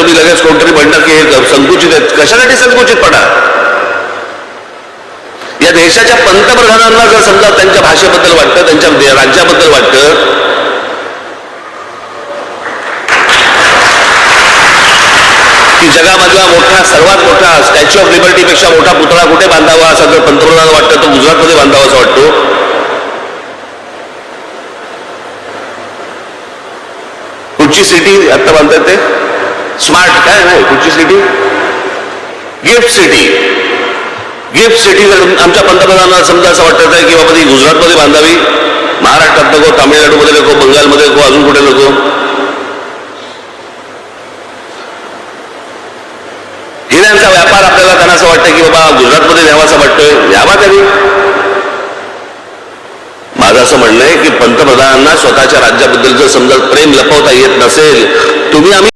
तुम्ही लगेच कोणतरी म्हणणार की हे संकुचित आहेत. कशासाठी संकुचितपणा? या देशाच्या पंतप्रधानांना जर समजा त्यांच्या भाषेबद्दल वाटतं, त्यांच्या राज्याबद्दल वाटतं, की जगामधला मोठा सर्वात मोठा स्टॅच्यू ऑफ लिबर्टी पेक्षा मोठा पुतळा कुठे बांधावा असं जर पंतप्रधान वाटतं तर गुजरातमध्ये बांधावा असं वाटतो. कुठची सिटी आता बांधतात ते स्मार्ट काय नाही, कुठची city? Gift city. Gift city जर आमच्या पंतप्रधानांना समजा असं वाटत आहे की बाबा ती गुजरातमध्ये बांधावी, महाराष्ट्रात नको, तामिळनाडूमध्ये नको, बंगालमध्ये नको, अजून कुठे नको, हिऱ्यांचा व्यापार आपल्याला त्यांना असं वाटतं की बाबा गुजरातमध्ये न्यावा असं वाटतोय, न्यावा तरी. माझं असं म्हणणं आहे की पंतप्रधानांना स्वतःच्या राज्याबद्दल जर समजा प्रेम लपवता येत नसेल, तुम्ही आम्ही